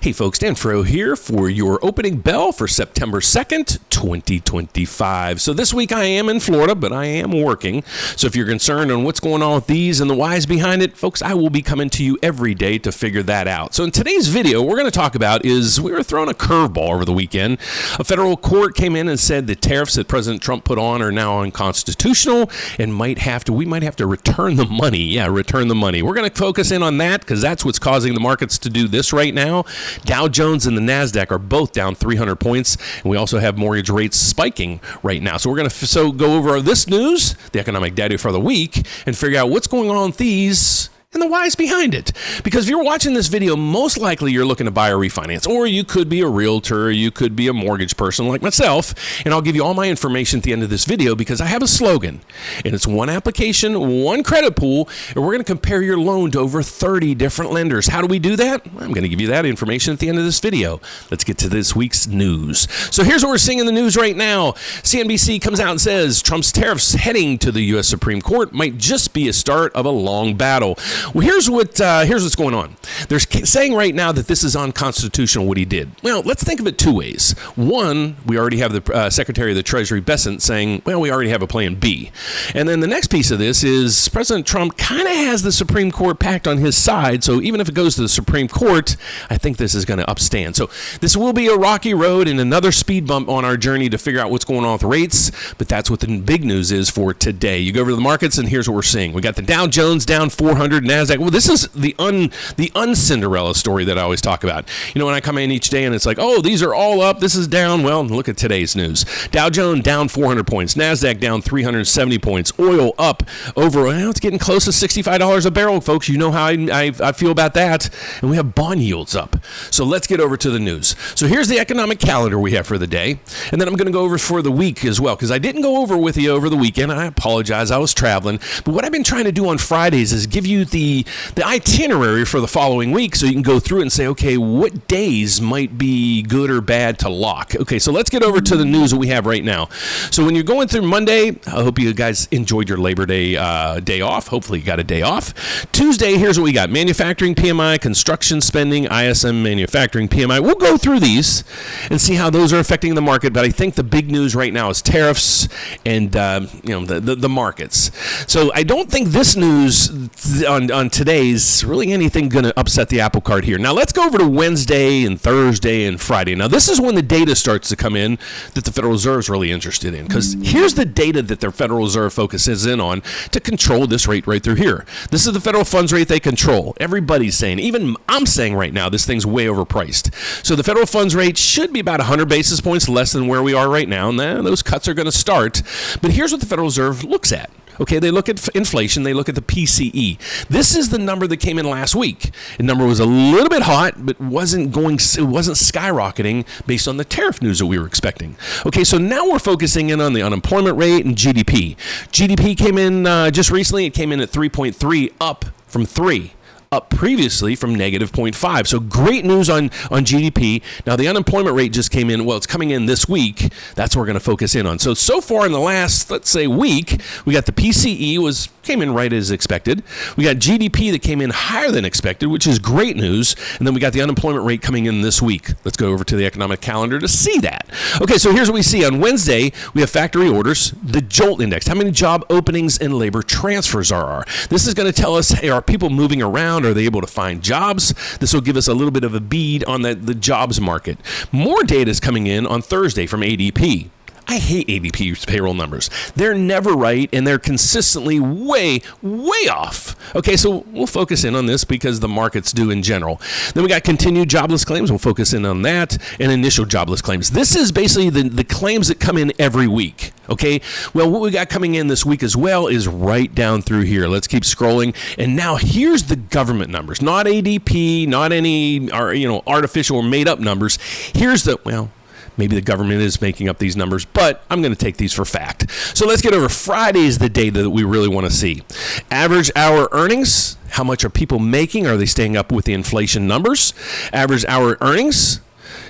Hey folks, Dan Frio here for your opening bell for September 2nd, 2025. So this week I am in Florida, but I am working. So if you're concerned on what's going on with these and the whys behind it, folks, I will be coming to you every day to figure that out. So in today's video, what we're going to talk about is we were thrown a curveball over the weekend. A federal court came in and said the tariffs that President Trump put on are now unconstitutional and we might have to return the money. Yeah, return the money. We're going to focus in on that because that's what's causing the markets to do this right now. Dow Jones and the NASDAQ are both down 300 points, and we also have mortgage rates spiking right now. So we're going to go over this news, the economic data for the week, and figure out what's going on with these and the whys behind it. Because if you're watching this video, most likely you're looking to buy or refinance, or you could be a realtor, you could be a mortgage person like myself, and I'll give you all my information at the end of this video because I have a slogan, and it's one application, one credit pool, and we're going to compare your loan to over 30 different lenders. How do we do that? I'm going to give you that information at the end of this video. Let's get to this week's news. So here's what we're seeing in the news right now. CNBC comes out and says Trump's tariffs heading to the U.S. Supreme Court might just be a start of a long battle. Well, here's what's going on. They're saying right now that this is unconstitutional what he did. Well, let's think of it two ways. One, we already have the Secretary of the Treasury, Bessent, saying, well, we already have a plan B. And then the next piece of this is President Trump kind of has the Supreme Court packed on his side. So even if it goes to the Supreme Court, I think this is going to upstand. So this will be a rocky road and another speed bump on our journey to figure out what's going on with rates. But that's what the big news is for today. You go over to the markets and here's what we're seeing. We got the Dow Jones down 400, NASDAQ. Well, this is the un-Cinderella story that I always talk about. You know, when I come in each day and it's like, oh, these are all up, this is down. Well, look at today's news. Dow Jones down 400 points. NASDAQ down 370 points. Oil up over, well, it's getting close to $65 a barrel, folks. You know how I feel about that. And we have bond yields up. So let's get over to the news. So here's the economic calendar we have for the day. And then I'm going to go over for the week as well, because I didn't go over with you over the weekend. I apologize. I was traveling. But what I've been trying to do on Fridays is give you the itinerary for the following week so you can go through it and say, okay, what days might be good or bad to lock? Okay, so let's get over to the news that we have right now. So when you're going through Monday, I hope you guys enjoyed your Labor Day day off. Hopefully you got a day off. Tuesday, here's what we got. Manufacturing PMI, construction spending, ISM manufacturing PMI. We'll go through these and see how those are affecting the market, but I think the big news right now is tariffs and the markets. So I don't think this news on today's really anything going to upset the apple cart here. Now let's go over to Wednesday and Thursday and Friday. Now this is when the data starts to come in that the Federal Reserve is really interested in, because here's the data that the Federal Reserve focuses in on to control this rate right through here. This is the federal funds rate they control. Everybody's saying, even I'm saying right now, this thing's way overpriced. So the federal funds rate should be about 100 basis points less than where we are right now, and then those cuts are going to start. But here's what the Federal Reserve looks at. Okay, they look at inflation, they look at the PCE. This is the number that came in last week. The number was a little bit hot, but it wasn't skyrocketing based on the tariff news that we were expecting. Okay, so now we're focusing in on the unemployment rate and GDP. GDP came in just recently, it came in at 3.3, up from 3. Up previously from negative 0.5. So great news on GDP. Now the unemployment rate just came in. Well, it's coming in this week. That's what we're going to focus in on. So far in the last, let's say, week, we got the PCE came in right as expected. We got GDP that came in higher than expected, which is great news. And then we got the unemployment rate coming in this week. Let's go over to the economic calendar to see that. Okay, so here's what we see. On Wednesday, we have factory orders, the JOLT index, how many job openings and labor transfers are. This is going to tell us, hey, are people moving around? Are they able to find jobs? This will give us a little bit of a bead on the jobs market. More data is coming in on Thursday from ADP. I hate ADP's payroll numbers. They're never right, and they're consistently way off. Okay, so we'll focus in on this because the markets do in general. Then we got continued jobless claims. We'll focus in on that, and initial jobless claims. This is basically the claims that come in every week. Okay, well, what we got coming in this week as well is right down through here. Let's keep scrolling, and now here's the government numbers, not ADP, not any artificial or made up numbers. Here's maybe the government is making up these numbers, but I'm going to take these for fact. So let's get over Friday's the data that we really want to see. Average hour earnings. How much are people making? Are they staying up with the inflation numbers? Average hour earnings.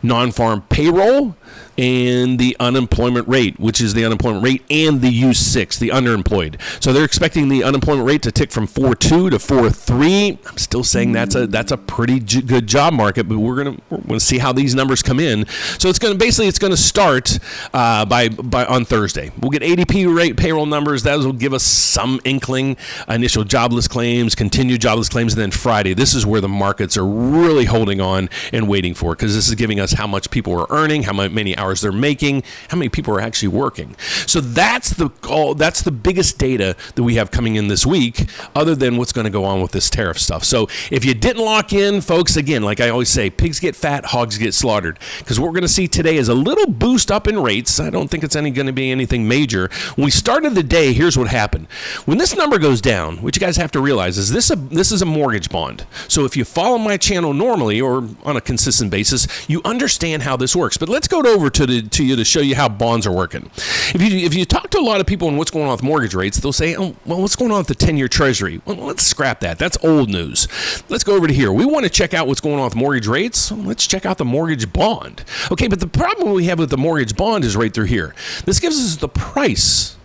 Non-farm payroll. and the unemployment rate, which is the unemployment rate and the U6, the underemployed. So they're expecting the unemployment rate to tick from 4.2 to 4.3. I'm still saying that's a pretty good job market, but we're gonna see how these numbers come in. So it's going to start by on Thursday. We'll get ADP rate payroll numbers. That will give us some inkling. Initial jobless claims, continued jobless claims, and then Friday. This is where the markets are really holding on and waiting for, because this is giving us how much people are earning, how many hours they're making, how many people are actually working. So that's the biggest data that we have coming in this week, other than what's going to go on with this tariff stuff. So if you didn't lock in, folks, again, like I always say, pigs get fat, hogs get slaughtered, because what we're going to see today is a little boost up in rates. I don't think it's going to be anything major. When we started the day, here's what happened. When this number goes down, what you guys have to realize is this is a mortgage bond. So if you follow my channel normally or on a consistent basis, you understand how this works. But let's go over to you to show you how bonds are working. If you talk to a lot of people on what's going on with mortgage rates, they'll say, oh, well, what's going on with the 10-year Treasury? Well, let's scrap that. That's old news. Let's go over to here. We want to check out what's going on with mortgage rates. Let's check out the mortgage bond. Okay, but the problem we have with the mortgage bond is right through here. This gives us the price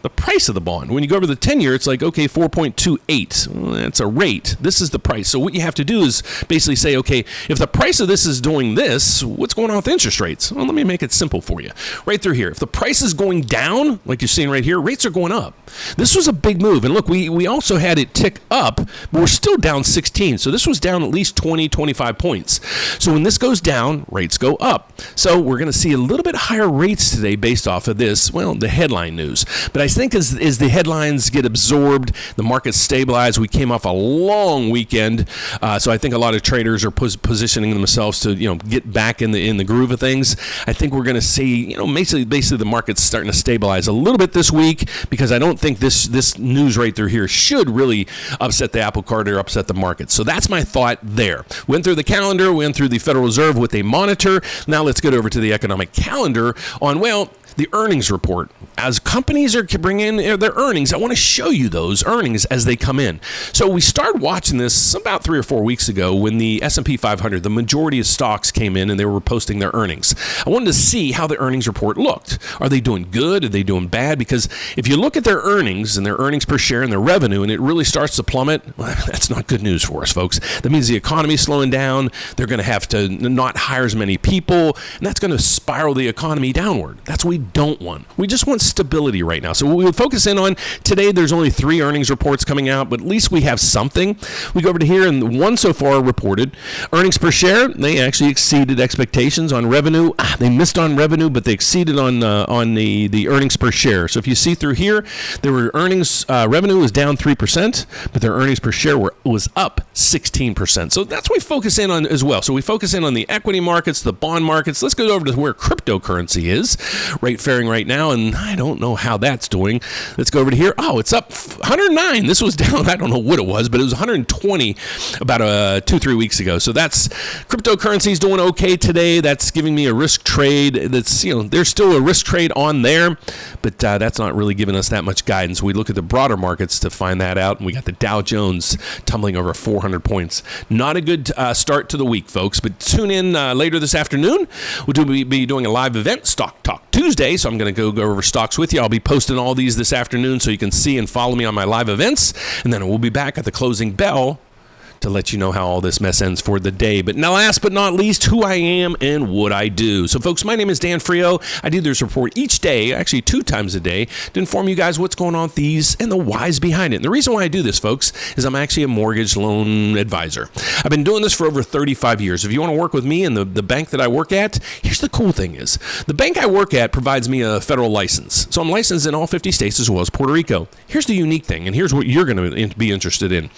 of the bond. When you go over the 10-year, it's like, okay, 4.28. Well, that's a rate. This is the price. So what you have to do is basically say, okay, if the price of this is doing this, what's going on with interest rates? Well, let me make it simple for you. Right through here. If the price is going down, like you're seeing right here, rates are going up. This was a big move. And look, we also had it tick up, but we're still down 16. So this was down at least 20, 25 points. So when this goes down, rates go up. So we're going to see a little bit higher rates today based off of this, well, the headline news. But I think as the headlines get absorbed, the markets stabilize. We came off a long weekend, so I think a lot of traders are positioning themselves to get back in the groove of things. I think we're going to see basically the market's starting to stabilize a little bit this week, because I don't think this news right through here should really upset the apple cart or upset the market. So that's my thought there. Went through the calendar, went through the Federal Reserve, what they monitor. Now let's get over to the economic calendar on, well, the earnings report. As companies are bringing in their earnings, I want to show you those earnings as they come in. So we started watching this about 3 or 4 weeks ago when the S&P 500, the majority of stocks came in and they were posting their earnings. I wanted to see how the earnings report looked. Are they doing good? Are they doing bad? Because if you look at their earnings and their earnings per share and their revenue, and it really starts to plummet, well, that's not good news for us, folks. That means the economy is slowing down. They're going to have to not hire as many people, and that's going to spiral the economy downward. That's what we don't want. We just want stability right now. So what we would focus in on today, there's only 3 earnings reports coming out, but at least we have something. We go over to here, and one so far reported. Earnings per share, they actually exceeded expectations on revenue. They missed on revenue, but they exceeded on the earnings per share. So if you see through here, there were earnings, revenue was down 3%, but their earnings per share was up 16%. So that's what we focus in on as well. So we focus in on the equity markets, the bond markets. Let's go over to where cryptocurrency is faring right now, and I don't know how that's doing. Let's go over to here. Oh, it's up 109. This was down, I don't know what it was, but it was 120 about 2-3 weeks ago. So that's cryptocurrency is doing okay today. That's giving me a risk trade. That's there's still a risk trade on there, but that's not really giving us that much guidance. We look at the broader markets to find that out, and we got the Dow Jones tumbling over 400 points. Not a good start to the week, folks, but tune in later this afternoon. We'll be doing a live event, Stock Talk Tuesday, so I'm going to go over stocks with you. I'll be posting all these this afternoon so you can see and follow me on my live events, and then we'll be back at the closing bell to let you know how all this mess ends for the day. But now, last but not least, who I am and what I do. So, folks, my name is Dan Frio. I do this report each day, actually 2 times a day, to inform you guys what's going on with these and the whys behind it. And the reason why I do this, folks, is I'm actually a mortgage loan advisor. I've been doing this for over 35 years. If you want to work with me and the bank that I work at, here's the cool thing is, the bank I work at provides me a federal license. So I'm licensed in all 50 states as well as Puerto Rico. Here's the unique thing, and here's what you're going to be interested in.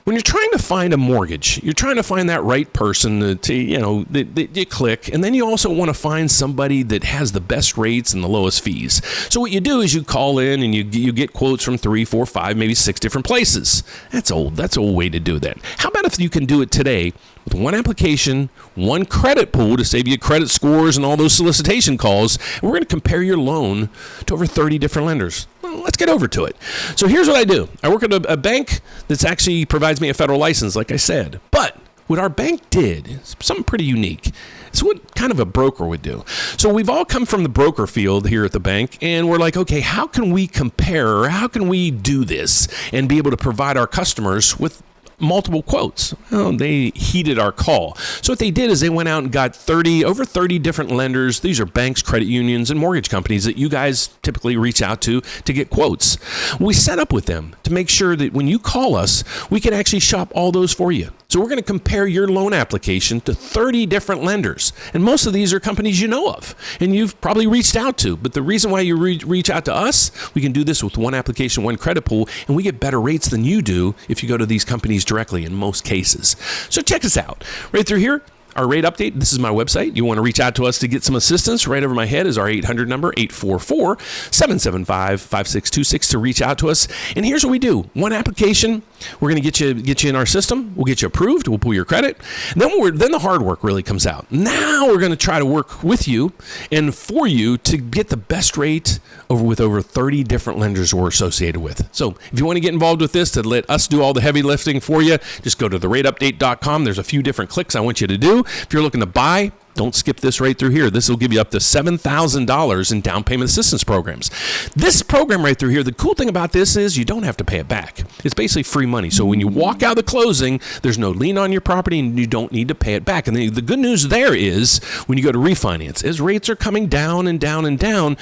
When you're trying to find a mortgage, you're trying to find that right person that you click, and then you also want to find somebody that has the best rates and the lowest fees. So what you do is you call in and you get quotes from 3, 4, 5, maybe 6 different places. That's old. That's an old way to do that. How about if you can do it today with one application, one credit pool to save you credit scores and all those solicitation calls, and we're going to compare your loan to over 30 different lenders. Well, let's get over to it. So here's what I do. I work at a bank that's actually provides me a federal license, like I said. But what our bank did is something pretty unique. It's what kind of a broker would do. So we've all come from the broker field here at the bank, and we're like, okay, how can we compare, or how can we do this and be able to provide our customers with multiple quotes? Well, they heeded our call. So what they did is they went out and got over 30 different lenders. These are banks, credit unions, and mortgage companies that you guys typically reach out to get quotes. We set up with them to make sure that when you call us, we can actually shop all those for you. So we're going to compare your loan application to 30 different lenders. And most of these are companies you know of and you've probably reached out to. But the reason why you reach out to us, we can do this with one application, one credit pool, and we get better rates than you do if you go to these companies directly in most cases. So check us out. Right through here, our rate update. This is my website. You want to reach out to us to get some assistance. Right over my head is our 800 number, 844-775-5626 to reach out to us. And here's what we do. One application, we're going to get you in our system. We'll get you approved. We'll pull your credit. Then the hard work really comes out. Now we're going to try to work with you and for you to get the best rate with over 30 different lenders we're associated with. So if you want to get involved with this, to let us do all the heavy lifting for you, just go to therateupdate.com. There's a few different clicks I want you to do. If you're looking to buy, don't skip this right through here. This will give you up to $7,000 in down payment assistance programs. This program right through here, the cool thing about this is you don't have to pay it back. It's basically free money. So when you walk out of the closing, there's no lien on your property and you don't need to pay it back. And the good news there is when you go to refinance, as rates are coming down and down and down,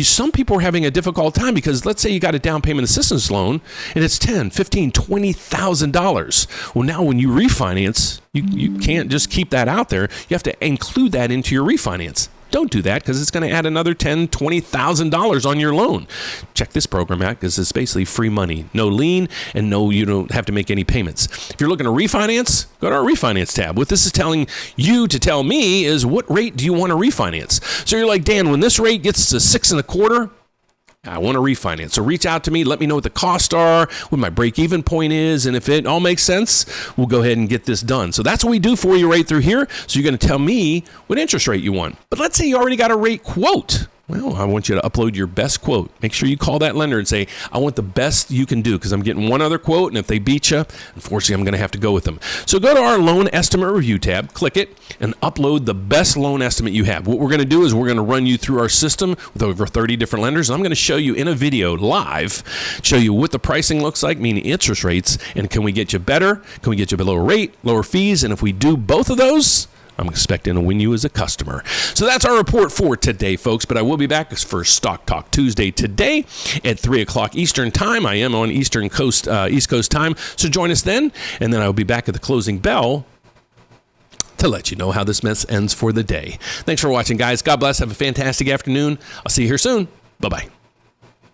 some people are having a difficult time because let's say you got a down payment assistance loan and it's $10,000, $15,000, $20,000. Well, now when you refinance, you can't just keep that out there. You have to include that into your refinance. Don't do that because it's going to add another $10,000, $20,000 on your loan. Check this program out because it's basically free money. No lien and you don't have to make any payments. If you're looking to refinance, go to our refinance tab. What this is telling you to tell me is what rate do you want to refinance? So you're like, Dan, when this rate gets to 6.25%, I want to refinance. So reach out to me. Let me know what the costs are, what my break-even point is, and if it all makes sense, we'll go ahead and get this done. So that's what we do for you right through here. So you're going to tell me what interest rate you want. But let's say you already got a rate quote. Well, I want you to upload your best quote. Make sure you call that lender and say, I want the best you can do because I'm getting one other quote, and if they beat you, unfortunately, I'm going to have to go with them. So go to our loan estimate review tab, click it, and upload the best loan estimate you have. What we're going to do is we're going to run you through our system with over 30 different lenders, and I'm going to show you in a video live, show you what the pricing looks like, meaning interest rates, and can we get you better? Can we get you a lower rate, lower fees? And if we do both of those, I'm expecting to win you as a customer. So that's our report for today, folks. But I will be back for Stock Talk Tuesday today at 3 o'clock Eastern Time. I am on East Coast time. So join us then. And then I'll be back at the closing bell to let you know how this mess ends for the day. Thanks for watching, guys. God bless. Have a fantastic afternoon. I'll see you here soon. Bye-bye.